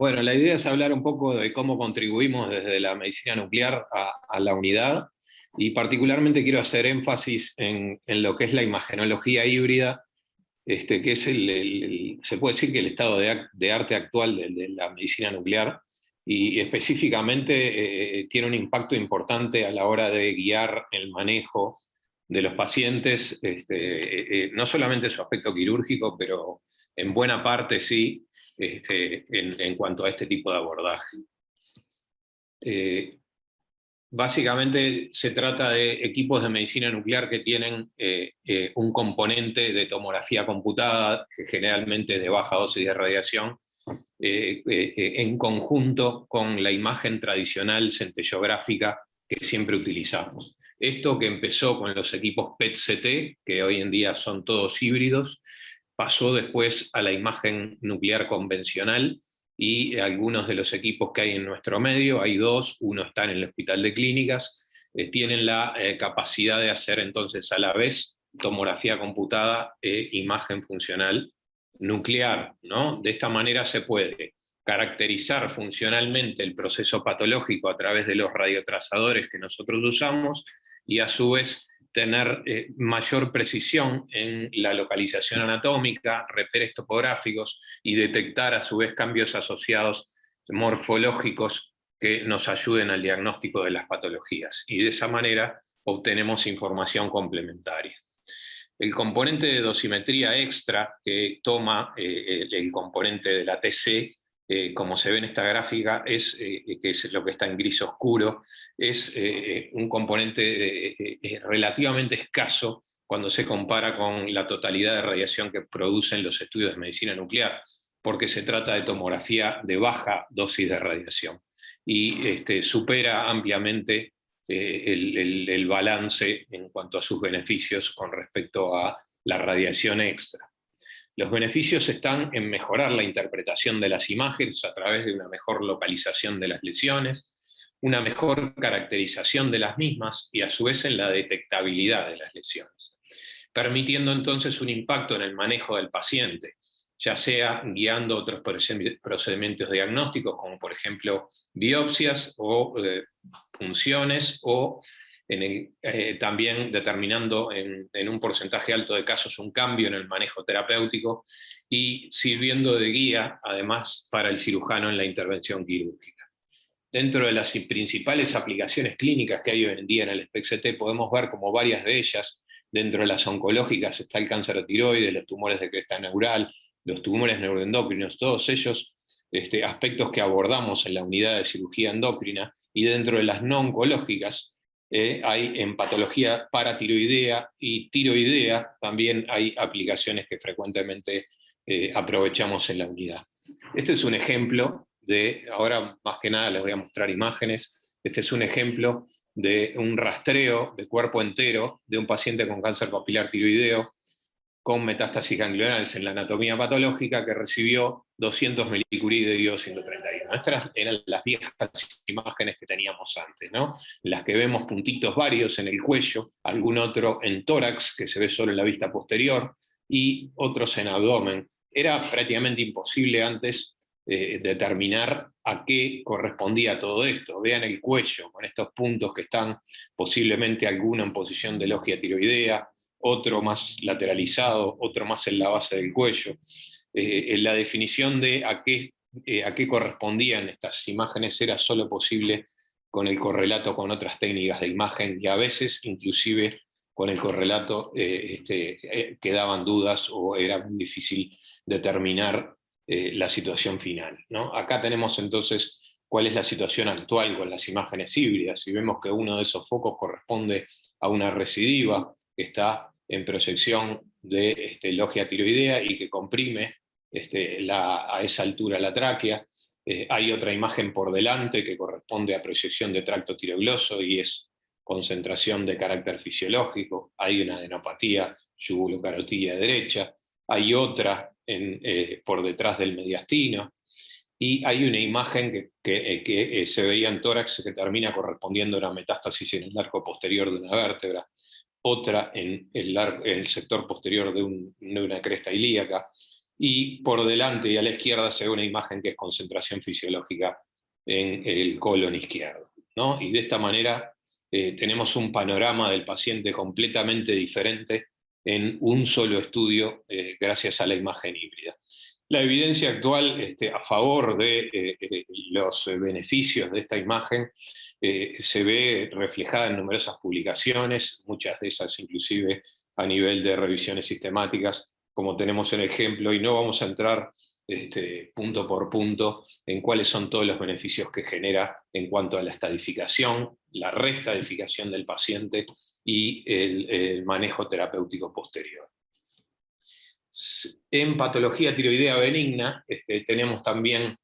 Bueno, la idea es hablar un poco de cómo contribuimos desde la medicina nuclear a la unidad, y particularmente quiero hacer énfasis en lo que es la imagenología híbrida, que es se puede decir que el estado de arte actual de la medicina nuclear, y específicamente tiene un impacto importante a la hora de guiar el manejo de los pacientes, no solamente su aspecto quirúrgico, pero en buena parte sí, en cuanto a este tipo de abordaje. Básicamente se trata de equipos de medicina nuclear que tienen un componente de tomografía computada, que generalmente es de baja dosis de radiación, en conjunto con la imagen tradicional centellográfica que siempre utilizamos. Esto, que empezó con los equipos PET-CT, que hoy en día son todos híbridos, pasó después a la imagen nuclear convencional, y algunos de los equipos que hay en nuestro medio, hay dos, uno está en el Hospital de Clínicas, tienen la capacidad de hacer entonces a la vez tomografía computada e imagen funcional nuclear, ¿no? De esta manera se puede caracterizar funcionalmente el proceso patológico a través de los radiotrazadores que nosotros usamos, y a su vez tener mayor precisión en la localización anatómica, reperes topográficos, y detectar a su vez cambios asociados morfológicos que nos ayuden al diagnóstico de las patologías. Y de esa manera obtenemos información complementaria. El componente de dosimetría extra que toma el componente de la TC, como se ve en esta gráfica, que es lo que está en gris oscuro, es un componente relativamente escaso cuando se compara con la totalidad de radiación que producen los estudios de medicina nuclear, porque se trata de tomografía de baja dosis de radiación, y supera ampliamente el balance en cuanto a sus beneficios con respecto a la radiación extra. Los beneficios están en mejorar la interpretación de las imágenes a través de una mejor localización de las lesiones, una mejor caracterización de las mismas, y a su vez en la detectabilidad de las lesiones, permitiendo entonces un impacto en el manejo del paciente, ya sea guiando otros procedimientos diagnósticos, como por ejemplo biopsias o punciones, o también determinando en un porcentaje alto de casos un cambio en el manejo terapéutico, y sirviendo de guía además para el cirujano en la intervención quirúrgica. Dentro de las principales aplicaciones clínicas que hay hoy en día en el SPECT, podemos ver como varias de ellas. Dentro de las oncológicas está el cáncer de tiroides, los tumores de cresta neural, los tumores neuroendocrinos, todos ellos aspectos que abordamos en la unidad de cirugía endocrina. Y dentro de las no oncológicas, hay en patología paratiroidea y tiroidea, también hay aplicaciones que frecuentemente aprovechamos en la unidad. Este es un ejemplo ahora más que nada les voy a mostrar imágenes. Este es un ejemplo de un rastreo de cuerpo entero de un paciente con cáncer papilar tiroideo con metástasis ganglionales en la anatomía patológica, que recibió 200 milicurie de iodo 131. Estas eran las viejas imágenes que teníamos antes, ¿no? Las que vemos puntitos varios en el cuello, algún otro en tórax, que se ve solo en la vista posterior, y otros en abdomen. Era prácticamente imposible antes determinar a qué correspondía todo esto. Vean el cuello, con estos puntos que están posiblemente alguno en posición de logia tiroidea, otro más lateralizado, otro más en la base del cuello. La definición de a qué correspondían estas imágenes era solo posible con el correlato con otras técnicas de imagen, y a veces inclusive con el correlato quedaban dudas o era muy difícil determinar la situación final, ¿no? Acá tenemos entonces cuál es la situación actual con las imágenes híbridas, y vemos que uno de esos focos corresponde a una recidiva que está en proyección de logia tiroidea y que comprime a esa altura la tráquea. Hay otra imagen por delante que corresponde a proyección de tracto tiroglosso y es concentración de carácter fisiológico. Hay una adenopatía yugulocarotida derecha, hay otra por detrás del mediastino, y hay una imagen que se veía en tórax que termina correspondiendo a una metástasis en el arco posterior de una vértebra, otra en el sector posterior de una cresta ilíaca, y por delante y a la izquierda se ve una imagen que es concentración fisiológica en el colon izquierdo, ¿no? Y de esta manera tenemos un panorama del paciente completamente diferente en un solo estudio gracias a la imagen híbrida. La evidencia actual a favor de los beneficios de esta imagen se ve reflejada en numerosas publicaciones, muchas de esas inclusive a nivel de revisiones sistemáticas, como tenemos en el ejemplo, y no vamos a entrar punto por punto en cuáles son todos los beneficios que genera en cuanto a la estadificación, la restadificación del paciente y el manejo terapéutico posterior. En patología tiroidea benigna tenemos también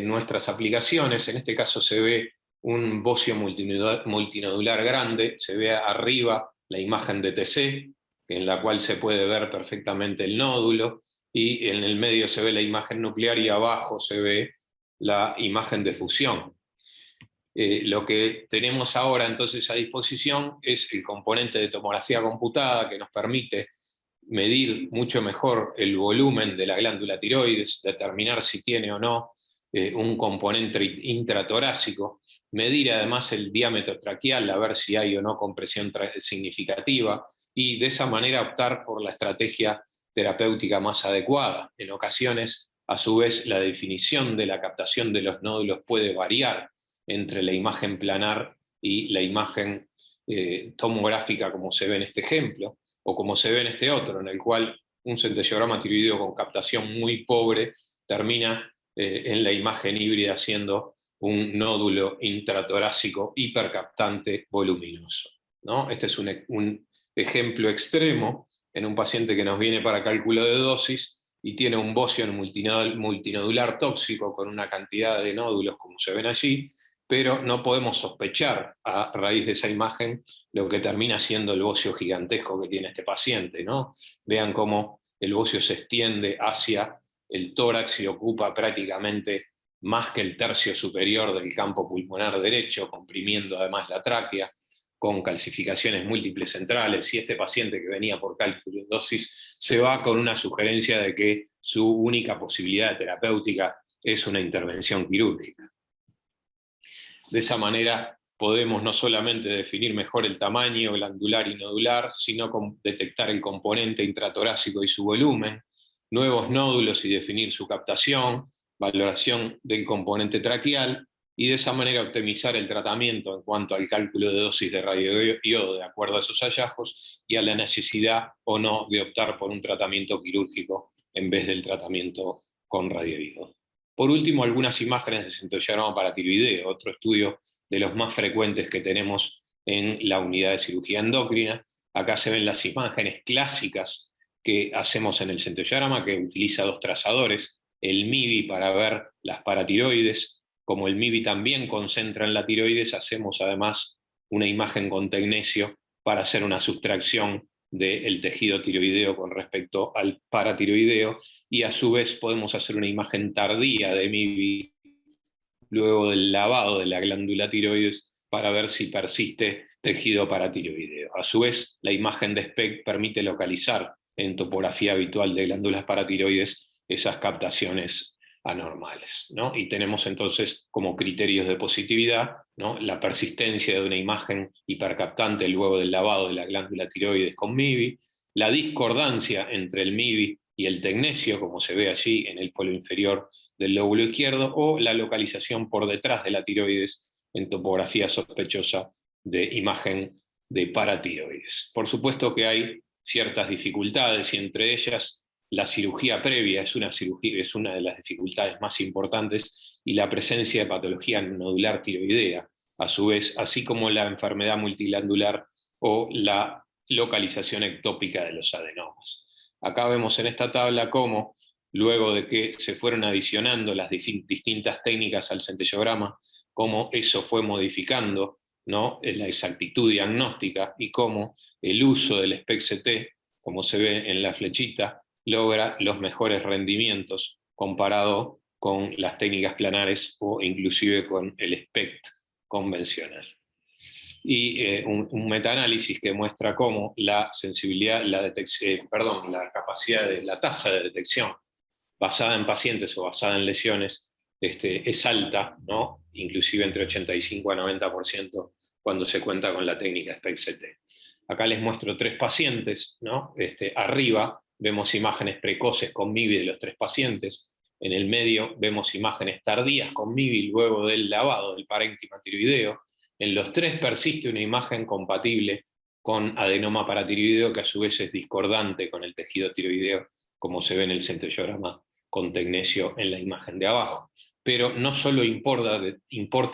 nuestras aplicaciones. En este caso se ve un bocio multinodular grande, se ve arriba la imagen de TC, en la cual se puede ver perfectamente el nódulo, y en el medio se ve la imagen nuclear y abajo se ve la imagen de fusión. Lo que tenemos ahora entonces a disposición es el componente de tomografía computada que nos permite medir mucho mejor el volumen de la glándula tiroides, determinar si tiene o no un componente intratorácico, medir además el diámetro traqueal, a ver si hay o no compresión significativa, y de esa manera optar por la estrategia terapéutica más adecuada. En ocasiones, a su vez, la definición de la captación de los nódulos puede variar entre la imagen planar y la imagen tomográfica, como se ve en este ejemplo, o como se ve en este otro, en el cual un centellograma tiroideo con captación muy pobre termina en la imagen híbrida siendo un nódulo intratorácico hipercaptante voluminoso, ¿no? Este es un ejemplo extremo en un paciente que nos viene para cálculo de dosis y tiene un bocio multinodular tóxico con una cantidad de nódulos como se ven allí, pero no podemos sospechar a raíz de esa imagen lo que termina siendo el bocio gigantesco que tiene este paciente, ¿no? Vean cómo el bocio se extiende hacia el tórax y ocupa prácticamente más que el tercio superior del campo pulmonar derecho, comprimiendo además la tráquea, con calcificaciones múltiples centrales, y este paciente que venía por cálculo de dosis se va con una sugerencia de que su única posibilidad terapéutica es una intervención quirúrgica. De esa manera podemos no solamente definir mejor el tamaño glandular y nodular, sino detectar el componente intratorácico y su volumen, nuevos nódulos y definir su captación, valoración del componente traqueal, y de esa manera optimizar el tratamiento en cuanto al cálculo de dosis de radioiodo de acuerdo a esos hallazgos y a la necesidad o no de optar por un tratamiento quirúrgico en vez del tratamiento con radioiodo. Por último, algunas imágenes de centellograma paratiroideo, otro estudio de los más frecuentes que tenemos en la unidad de cirugía endocrina. Acá se ven las imágenes clásicas que hacemos en el centellograma, que utiliza dos trazadores, el MIBI para ver las paratiroides. Como el MIBI también concentra en la tiroides, hacemos además una imagen con tecnesio para hacer una sustracción del tejido tiroideo con respecto al paratiroideo, y a su vez podemos hacer una imagen tardía de MIBI luego del lavado de la glándula tiroides para ver si persiste tejido paratiroideo. A su vez, la imagen de SPECT permite localizar en topografía habitual de glándulas paratiroides esas captaciones anormales, ¿no? Y tenemos entonces como criterios de positividad, ¿no?, la persistencia de una imagen hipercaptante luego del lavado de la glándula tiroides con MIBI, la discordancia entre el MIBI y el tecnesio, como se ve allí en el polo inferior del lóbulo izquierdo, o la localización por detrás de la tiroides en topografía sospechosa de imagen de paratiroides. Por supuesto que hay ciertas dificultades, y entre ellas la cirugía previa es una de las dificultades más importantes, y la presencia de patología nodular tiroidea, a su vez, así como la enfermedad multiglandular o la localización ectópica de los adenomas. Acá vemos en esta tabla cómo, luego de que se fueron adicionando las distintas técnicas al centellograma, cómo eso fue modificando, ¿no?, la exactitud diagnóstica, y cómo el uso del SPECT-CT, como se ve en la flechita, logra los mejores rendimientos comparado con las técnicas planares o inclusive con el SPECT convencional. Y un metaanálisis que muestra cómo la sensibilidad, la capacidad de la tasa de detección basada en pacientes o basada en lesiones es alta, ¿no? Inclusive entre 85 a 90% cuando se cuenta con la técnica SPECT-CT. Acá les muestro 3 pacientes, ¿no? Arriba vemos imágenes precoces con MIBI de los 3 pacientes, en el medio vemos imágenes tardías con MIBI luego del lavado del parénquima tiroideo. En los 3 persiste una imagen compatible con adenoma paratiroideo que a su vez es discordante con el tejido tiroideo, como se ve en el centellograma con tecnecio en la imagen de abajo. Pero no solo importa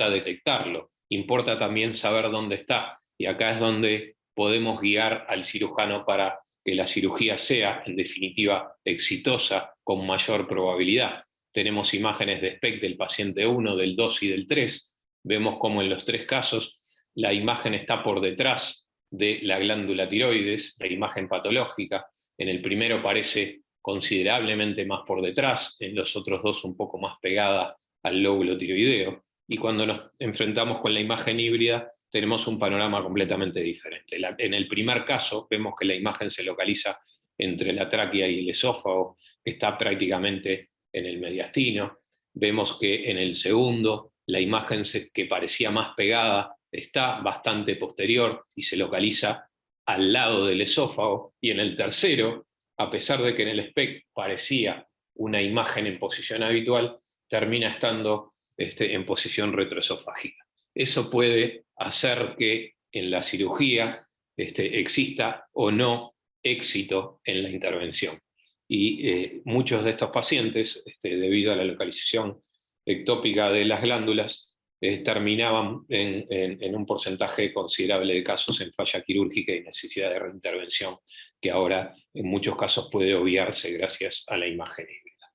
detectarlo, importa también saber dónde está. Y acá es donde podemos guiar al cirujano para que la cirugía sea, en definitiva, exitosa con mayor probabilidad. Tenemos imágenes de SPECT del paciente 1, del 2 y del 3. Vemos como en los 3 casos la imagen está por detrás de la glándula tiroides, la imagen patológica. En el primero parece considerablemente más por detrás, en los otros 2 un poco más pegada al lóbulo tiroideo. Y cuando nos enfrentamos con la imagen híbrida, tenemos un panorama completamente diferente. En el primer caso, vemos que la imagen se localiza entre la tráquea y el esófago, que está prácticamente en el mediastino. Vemos que en el segundo, la imagen que parecía más pegada está bastante posterior y se localiza al lado del esófago. Y en el tercero, a pesar de que en el SPECT parecía una imagen en posición habitual, termina estando en posición retroesofágica. Eso puede hacer que en la cirugía exista o no éxito en la intervención. Y muchos de estos pacientes, debido a la localización ectópica de las glándulas, terminaban en un porcentaje considerable de casos en falla quirúrgica y necesidad de reintervención, que ahora en muchos casos puede obviarse gracias a la imagen híbrida.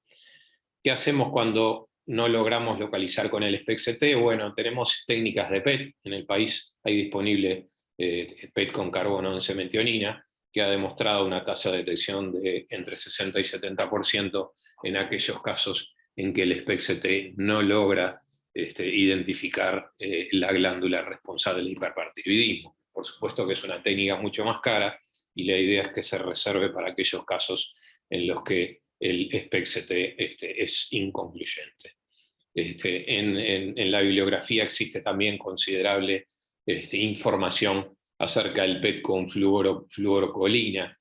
¿Qué hacemos cuando no logramos localizar con el SPECT-CT? Bueno, tenemos técnicas de PET. En el país hay disponible PET con carbono 11-metionina, que ha demostrado una tasa de detección de entre 60 y 70% en aquellos casos en que el SPECT-CT no logra identificar la glándula responsable del hiperparatiroidismo. Por supuesto que es una técnica mucho más cara y la idea es que se reserve para aquellos casos en los que el SPECT-CT es inconcluyente. En la bibliografía existe también considerable información acerca del PET con fluorocolina,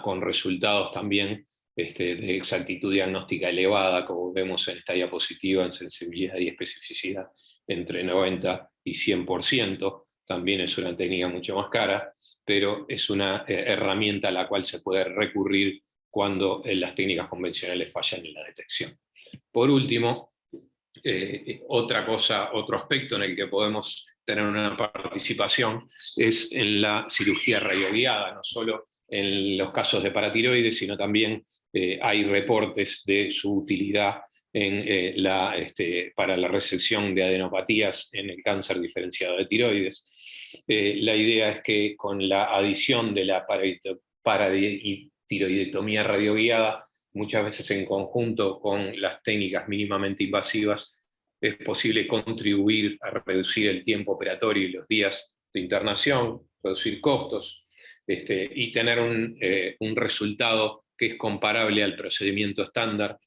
con resultados también de exactitud diagnóstica elevada, como vemos en esta diapositiva, en sensibilidad y especificidad entre 90 y 100%. También es una técnica mucho más cara, pero es una herramienta a la cual se puede recurrir cuando las técnicas convencionales fallan en la detección. Por último, otro aspecto en el que podemos tener una participación es en la cirugía radioguiada, no solo en los casos de paratiroides, sino también hay reportes de su utilidad para la resección de adenopatías en el cáncer diferenciado de tiroides. La idea es que con la adición de la paratiroidectomía radioguiada, muchas veces en conjunto con las técnicas mínimamente invasivas, es posible contribuir a reducir el tiempo operatorio y los días de internación, reducir costos, y tener un resultado que es comparable al procedimiento estándar,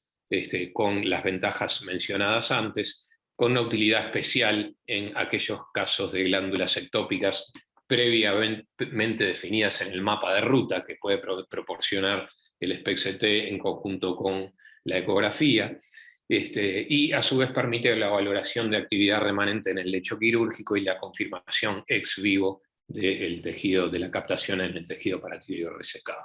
con las ventajas mencionadas antes, con una utilidad especial en aquellos casos de glándulas ectópicas previamente definidas en el mapa de ruta que puede proporcionar el SPECT-CT en conjunto con la ecografía, y a su vez permite la valoración de actividad remanente en el lecho quirúrgico y la confirmación ex vivo del tejido, de la captación en el tejido paratiroideo resecado.